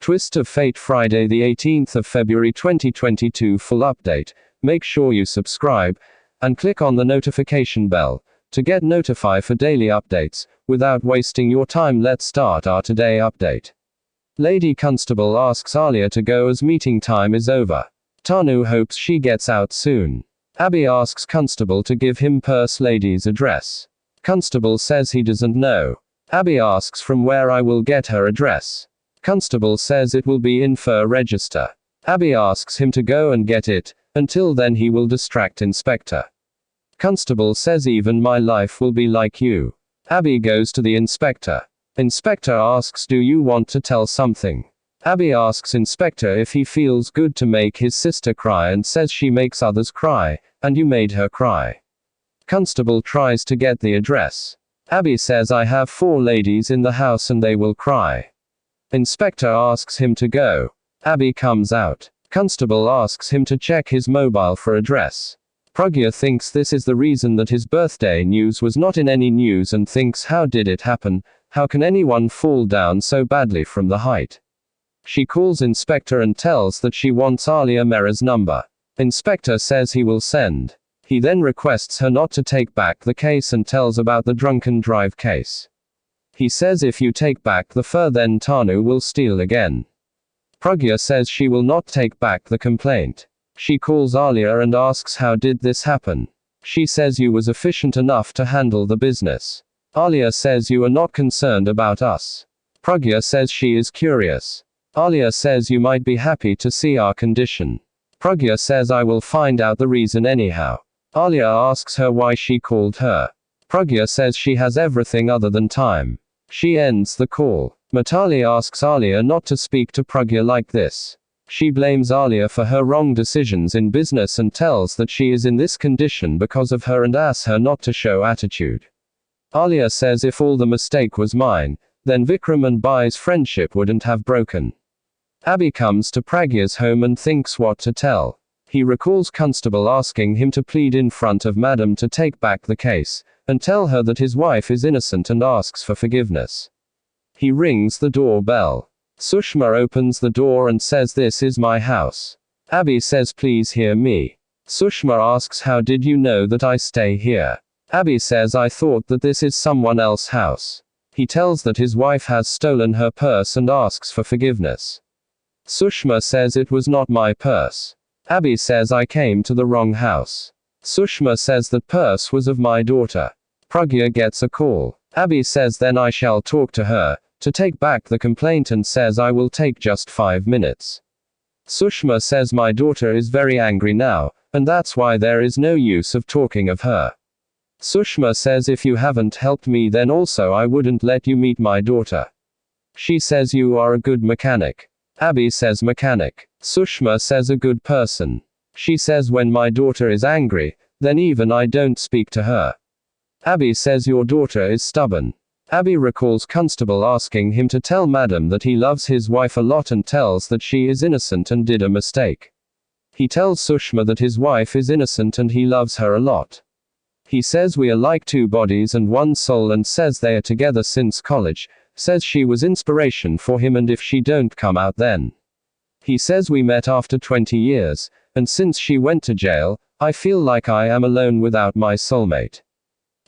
Twist of Fate, Friday the 18th of February 2022. Full update. Make sure you subscribe and click on the notification bell to get notified for daily updates. Without wasting your time, let's start our today update. Lady Constable asks Alia to go as meeting time is over. Tanu hopes she gets out soon. Ahbi asks Constable to give him Purse Lady's address. Constable says he doesn't know. Ahbi asks from where I will get her address. Constable says it will be in Fur Register. Ahbi asks him to go and get it. Until then he will distract Inspector. Constable says even my life will be like you. Ahbi goes to the Inspector. Inspector asks, do you want to tell something? Ahbi asks Inspector if he feels good to make his sister cry and says she makes others cry, and you made her cry. Constable tries to get the address. Ahbi says I have 4 ladies in the house and they will cry. Inspector asks him to go. Ahbi comes out. Constable asks him to check his mobile for address. Pragya thinks this is the reason that his birthday news was not in any news and thinks, how did it happen? How can anyone fall down so badly from the height? She calls Inspector and tells that she wants Alia Mera's number. Inspector says he will send. He then requests her not to take back the case and tells about the drunken drive case. He says if you take back the fur then Tanu will steal again. Pragya says she will not take back the complaint. She calls Alia and asks how did this happen. She says you was efficient enough to handle the business. Alia says you are not concerned about us. Pragya says she is curious. Alia says you might be happy to see our condition. Pragya says I will find out the reason anyhow. Alia asks her why she called her. Pragya says she has everything other than time. She ends the call. Mitali asks Alia not to speak to Pragya like this. She blames Alia for her wrong decisions in business and tells that she is in this condition because of her and asks her not to show attitude. Alia says if all the mistake was mine, then Vikram and Bai's friendship wouldn't have broken. Ahbi comes to Pragya's home and thinks what to tell. He recalls Constable asking him to plead in front of Madam to take back the case, and tell her that his wife is innocent and asks for forgiveness. He rings the doorbell. Sushma opens the door and says this is my house. Ahbi says please hear me. Sushma asks how did you know that I stay here? Ahbi says I thought that this is someone else's house. He tells that his wife has stolen her purse and asks for forgiveness. Sushma says it was not my purse. Ahbi says I came to the wrong house. Sushma says that purse was of my daughter. Pragya gets a call. Ahbi says then I shall talk to her, to take back the complaint and says I will take just 5 minutes. Sushma says my daughter is very angry now, and that's why there is no use of talking of her. Sushma says if you haven't helped me then also I wouldn't let you meet my daughter. She says you are a good mechanic. Ahbi says mechanic. Sushma says a good person. She says when my daughter is angry, then even I don't speak to her. Ahbi says your daughter is stubborn. Ahbi recalls Constable asking him to tell Madam that he loves his wife a lot and tells that she is innocent and did a mistake. He tells Sushma that his wife is innocent and he loves her a lot. He says we are like 2 bodies and 1 soul and says they are together since college, says she was inspiration for him and if she don't come out then. He says we met after 20 years, and since she went to jail, I feel like I am alone without my soulmate.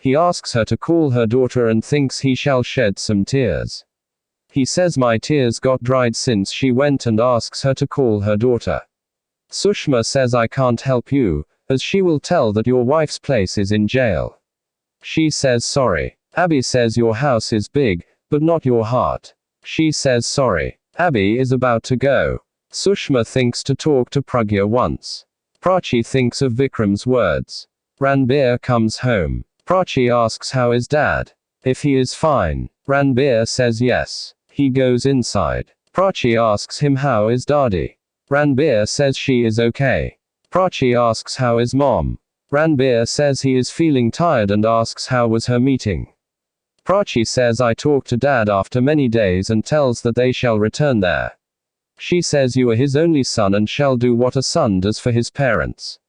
He asks her to call her daughter and thinks he shall shed some tears. He says my tears got dried since she went and asks her to call her daughter. Sushma says I can't help you, as she will tell that your wife's place is in jail. She says sorry. Ahbi says your house is big, but not your heart. She says sorry. Ahbi is about to go. Sushma thinks to talk to Pragya once. Prachi thinks of Vikram's words. Ranbir comes home. Prachi asks how is dad? If he is fine. Ranbir says yes. He goes inside. Prachi asks him how is Dadi? Ranbir says she is okay. Prachi asks how is mom? Ranbir says he is feeling tired and asks how was her meeting. Prachi says I talked to dad after many days and tells that they shall return there. She says you are his only son and shall do what a son does for his parents.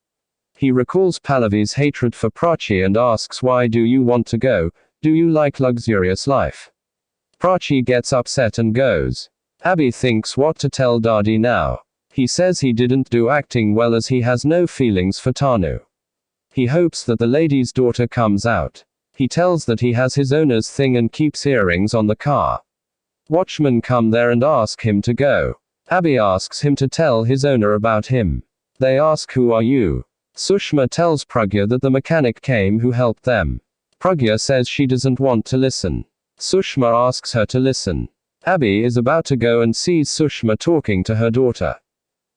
He recalls Pallavi's hatred for Prachi and asks why do you want to go, do you like luxurious life? Prachi gets upset and goes. Ahbi thinks what to tell Daddy now. He says he didn't do acting well as he has no feelings for Tanu. He hopes that the lady's daughter comes out. He tells that he has his owner's thing and keeps earrings on the car. Watchmen come there and ask him to go. Ahbi asks him to tell his owner about him. They ask, who are you? Sushma tells Pragya that the mechanic came who helped them. Pragya says she doesn't want to listen. Sushma asks her to listen. Ahbi is about to go and sees Sushma talking to her daughter.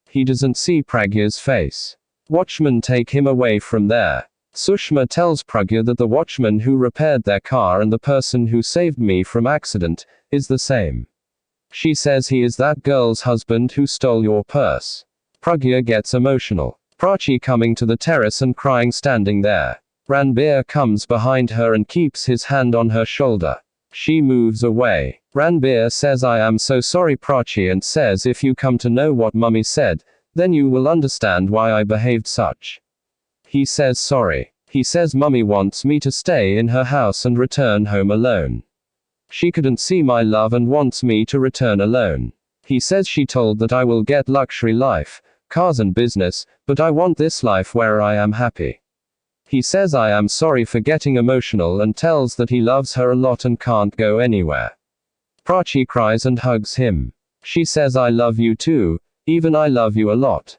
He doesn't see Pragya's face. Watchmen take him away from there. Sushma tells Pragya that the watchman who repaired their car and the person who saved me from accident is the same. She says he is that girl's husband who stole your purse. Pragya gets emotional. Prachi coming to the terrace and crying standing there. Ranbir comes behind her and keeps his hand on her shoulder. She moves away. Ranbir says, I am so sorry Prachi, and says, if you come to know what mummy said, then you will understand why I behaved such. He says sorry. He says mummy wants me to stay in her house and return home alone. She couldn't see my love and wants me to return alone. He says she told that I will get luxury life, cars and business, but I want this life where I am happy. He says I am sorry for getting emotional and tells that he loves her a lot and can't go anywhere. Prachi cries and hugs him. She says I love you too, even I love you a lot.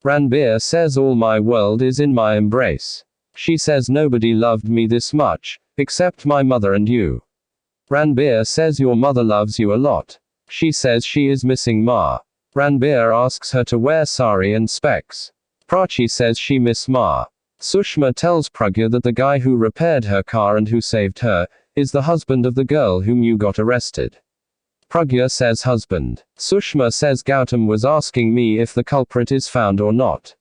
Ranbir says all my world is in my embrace. She says nobody loved me this much, except my mother and you. Ranbir says your mother loves you a lot. She says she is missing Ma. Ranbir asks her to wear sari and specs. Prachi says she miss Ma. Sushma tells Pragya that the guy who repaired her car and who saved her is the husband of the girl whom you got arrested. Pragya says husband. Sushma says Gautam was asking me if the culprit is found or not.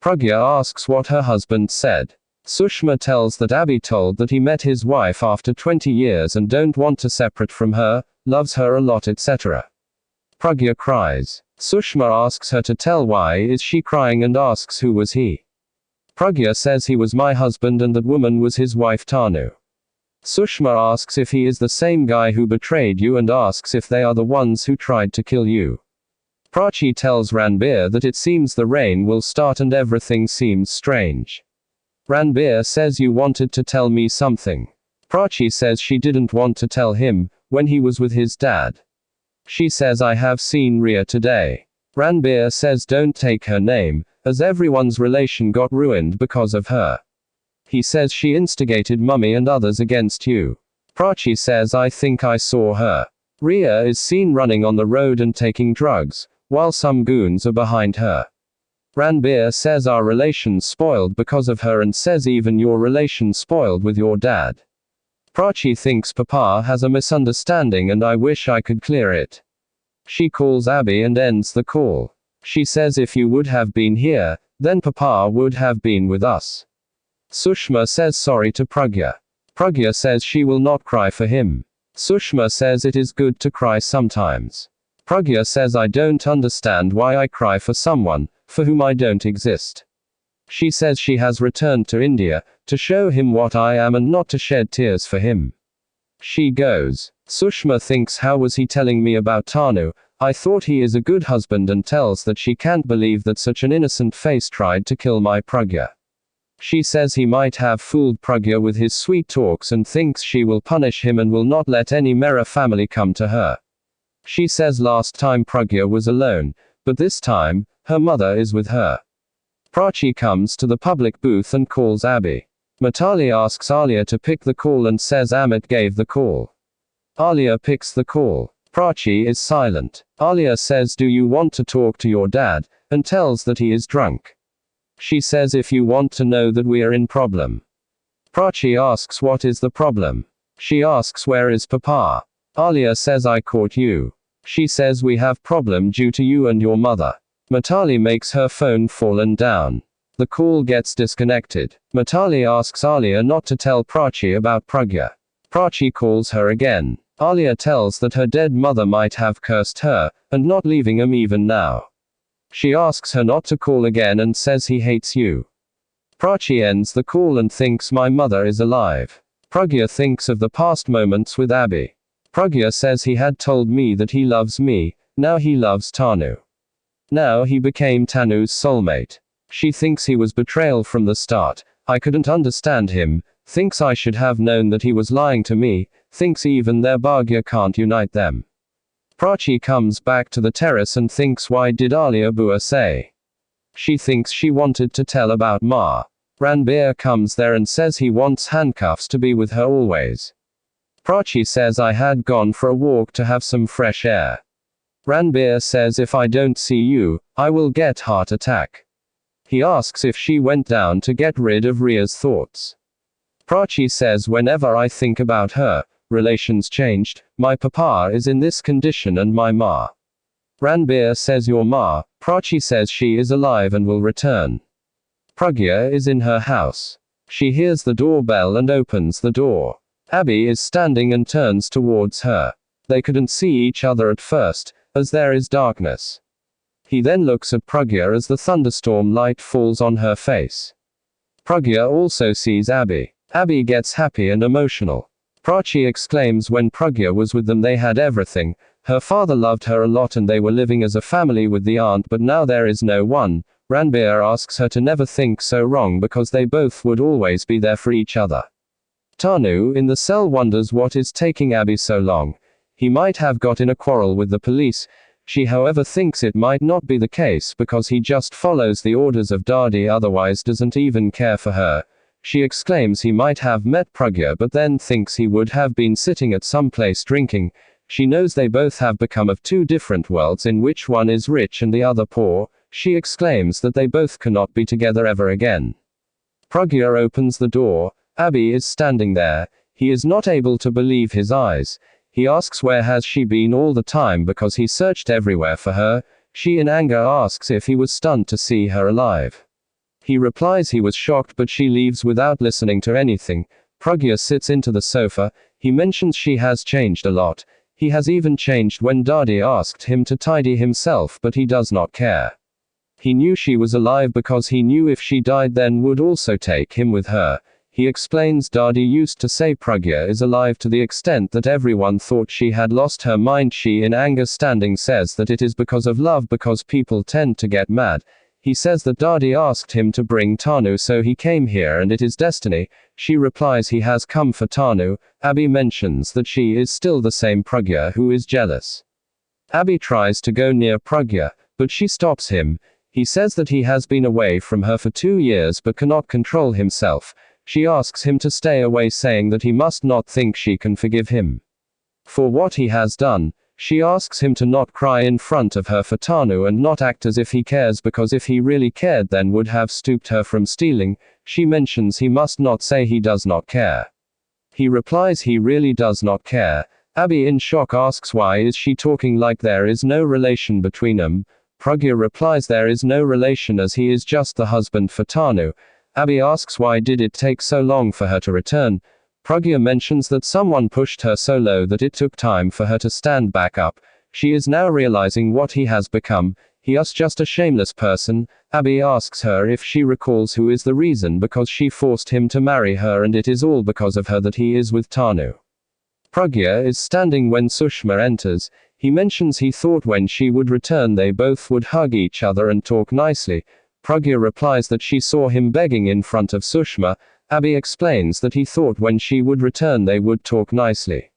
Pragya asks what her husband said. Sushma tells that Ahbi told that he met his wife after 20 years and don't want to separate from her, loves her a lot, etc. Pragya cries. Sushma asks her to tell why is she crying and asks who was he. Pragya says he was my husband and that woman was his wife Tanu. Sushma asks if he is the same guy who betrayed you and asks if they are the ones who tried to kill you. Prachi tells Ranbir that it seems the rain will start and everything seems strange. Ranbir says you wanted to tell me something. Prachi says she didn't want to tell him, when he was with his dad. She says I have seen Ria today. Ranbir says don't take her name, as everyone's relation got ruined because of her. He says she instigated mummy and others against you. Prachi says I think I saw her. Ria is seen running on the road and taking drugs, while some goons are behind her. Ranbir says our relation's spoiled because of her and says even your relation spoiled with your dad. Prachi thinks Papa has a misunderstanding and I wish I could clear it. She calls Ahbi and ends the call. She says if you would have been here, then Papa would have been with us. Sushma says sorry to Pragya. Pragya says she will not cry for him. Sushma says it is good to cry sometimes. Pragya says I don't understand why I cry for someone, for whom I don't exist. She says she has returned to India, to show him what I am and not to shed tears for him. She goes. Sushma thinks how was he telling me about Tanu, I thought he is a good husband, and tells that she can't believe that such an innocent face tried to kill my Pragya. She says he might have fooled Pragya with his sweet talks and thinks she will punish him and will not let any Mehra family come to her. She says last time Pragya was alone, but this time, her mother is with her. Prachi comes to the public booth and calls Ahbi. Mitali asks Alia to pick the call and says Amit gave the call. Alia picks the call. Prachi is silent. Alia says do you want to talk to your dad, and tells that he is drunk. She says if you want to know that we are in problem. Prachi asks what is the problem. She asks where is Papa. Alia says I caught you. She says we have problem due to you and your mother. Mitali makes her phone fallen down. The call gets disconnected. Mitali asks Alia not to tell Prachi about Pragya. Prachi calls her again. Alia tells that her dead mother might have cursed her, and not leaving him even now. She asks her not to call again and says he hates you. Prachi ends the call and thinks my mother is alive. Pragya thinks of the past moments with Ahbi. Pragya says he had told me that he loves me, now he loves Tanu. Now he became Tanu's soulmate. She thinks he was betrayal from the start, I couldn't understand him, thinks I should have known that he was lying to me, thinks even their Pragya can't unite them. Prachi comes back to the terrace and thinks why did Alia Bua say? She thinks she wanted to tell about Ma. Ranbir comes there and says he wants handcuffs to be with her always. Prachi says I had gone for a walk to have some fresh air. Ranbir says if I don't see you, I will get heart attack. He asks if she went down to get rid of Ria's thoughts. Prachi says whenever I think about her, relations changed, my papa is in this condition and my ma. Ranbir says your ma, Prachi says she is alive and will return. Pragya is in her house. She hears the doorbell and opens the door. Ahbi is standing and turns towards her. They couldn't see each other at first, as there is darkness. He then looks at Pragya as the thunderstorm light falls on her face. Pragya also sees Ahbi. Ahbi gets happy and emotional. Prachi exclaims when Pragya was with them they had everything, her father loved her a lot and they were living as a family with the aunt, but now there is no one. Ranbir asks her to never think so wrong because they both would always be there for each other. Tanu in the cell wonders what is taking Ahbi so long. He might have got in a quarrel with the police. She however thinks it might not be the case because he just follows the orders of Dadi, otherwise doesn't even care for her. She exclaims he might have met Pragya but then thinks he would have been sitting at some place drinking. She knows they both have become of two different worlds in which one is rich and the other poor. She exclaims that they both cannot be together ever again. Pragya opens the door. Ahbi is standing there. He is not able to believe his eyes. He asks where has she been all the time because he searched everywhere for her. She in anger asks if he was stunned to see her alive. He replies he was shocked but she leaves without listening to anything. Pragya sits into the sofa. He mentions she has changed a lot. He has even changed when Dadi asked him to tidy himself but he does not care. He knew she was alive because he knew if she died then would also take him with her. He explains Dadi used to say Pragya is alive to the extent that everyone thought she had lost her mind. She in anger standing says that it is because of love because people tend to get mad. He says that Dadi asked him to bring Tanu so he came here and it is destiny. She replies he has come for Tanu. Ahbi mentions that she is still the same Pragya who is jealous. Ahbi tries to go near Pragya, but she stops him. He says that he has been away from her for 2 years but cannot control himself. She asks him to stay away saying that he must not think she can forgive him for what he has done. She asks him to not cry in front of her for Tanu and not act as if he cares because if he really cared then would have stopped her from stealing. She mentions he must not say he does not care. He replies he really does not care. Ahbi in shock asks why is she talking like there is no relation between them. Pragya replies there is no relation as he is just the husband for Tanu. Ahbi asks why did it take so long for her to return. Pragya mentions that someone pushed her so low that it took time for her to stand back up. She is now realizing what he has become. He is just a shameless person. Ahbi asks her if she recalls who is the reason because she forced him to marry her and it is all because of her that he is with Tanu. Pragya is standing when Sushma enters. He mentions he thought when she would return they both would hug each other and talk nicely. Pragya replies that she saw him begging in front of Sushma. Ahbi explains that he thought when she would return they would talk nicely.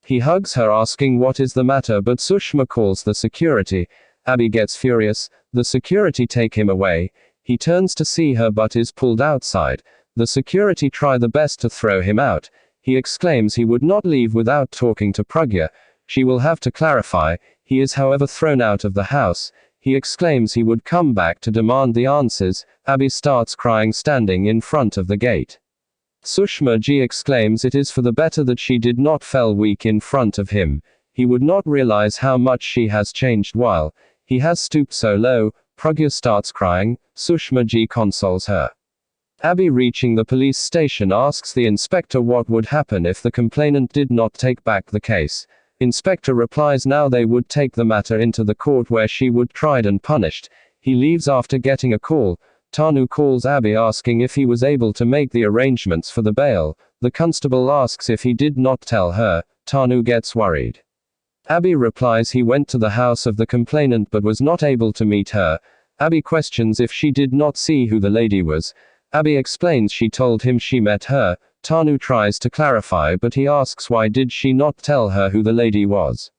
He hugs her asking what is the matter but Sushma calls the security. Ahbi gets furious. The security take him away. He turns to see her but is pulled outside. The security try the best to throw him out. He exclaims he would not leave without talking to Pragya. She will have to clarify. He is however thrown out of the house. He exclaims he would come back to demand the answers. Ahbi starts crying standing in front of the gate. Sushma ji exclaims it is for the better that she did not fell weak in front of him. He would not realize how much she has changed while he has stooped so low. Pragya starts crying. Sushma ji consoles her. Ahbi reaching the police station asks the inspector what would happen if the complainant did not take back the case. Inspector replies now they would take the matter into the court where she would tried and punished. He leaves after getting a call. Tanu calls Ahbi asking if he was able to make the arrangements for the bail. The constable asks if he did not tell her. Tanu gets worried. Ahbi replies he went to the house of the complainant but was not able to meet her. Ahbi questions if she did not see who the lady was. Ahbi explains she told him she met her. Tanu tries to clarify but he asks why did she not tell her who the lady was.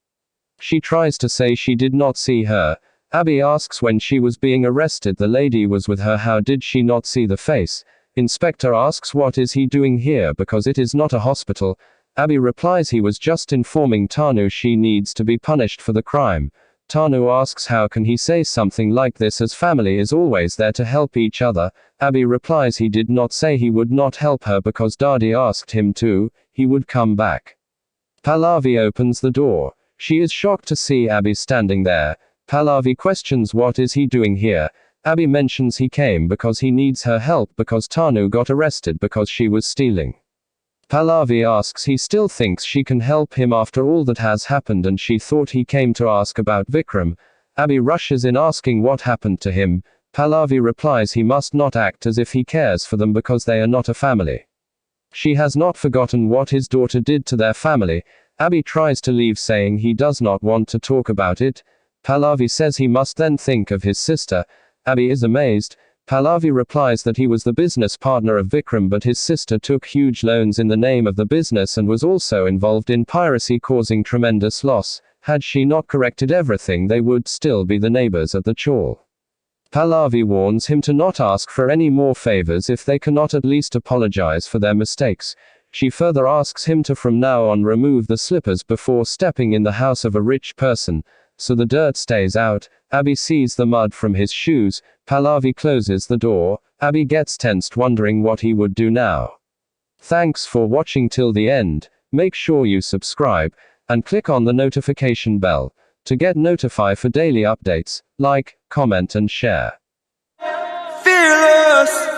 She tries to say she did not see her. Ahbi asks when she was being arrested the lady was with her, how did she not see the face? Inspector asks what is he doing here because it is not a hospital. Ahbi replies he was just informing Tanu she needs to be punished for the crime. Tanu asks how can he say something like this as family is always there to help each other. Ahbi replies he did not say he would not help her because Daddy asked him to, he would come back. Pallavi opens the door. She is shocked to see Ahbi standing there. Pallavi questions what is he doing here. Ahbi mentions he came because he needs her help because Tanu got arrested because she was stealing. Pallavi asks he still thinks she can help him after all that has happened and she thought he came to ask about Vikram. Ahbi rushes in asking what happened to him. Pallavi replies he must not act as if he cares for them because they are not a family. She has not forgotten what his daughter did to their family. Ahbi tries to leave saying he does not want to talk about it. Pallavi says he must then think of his sister. Ahbi is amazed. Pallavi replies that he was the business partner of Vikram but his sister took huge loans in the name of the business and was also involved in piracy causing tremendous loss. Had she not corrected everything they would still be the neighbors at the chawl. Pallavi warns him to not ask for any more favors if they cannot at least apologize for their mistakes. She further asks him to from now on remove the slippers before stepping in the house of a rich person, so the dirt stays out. Ahbi sees the mud from his shoes. Pallavi closes the door. Ahbi gets tensed wondering what he would do now. Thanks for watching till the end. Make sure you subscribe and click on the notification bell to get notified for daily updates. Like, comment and share. Fearless.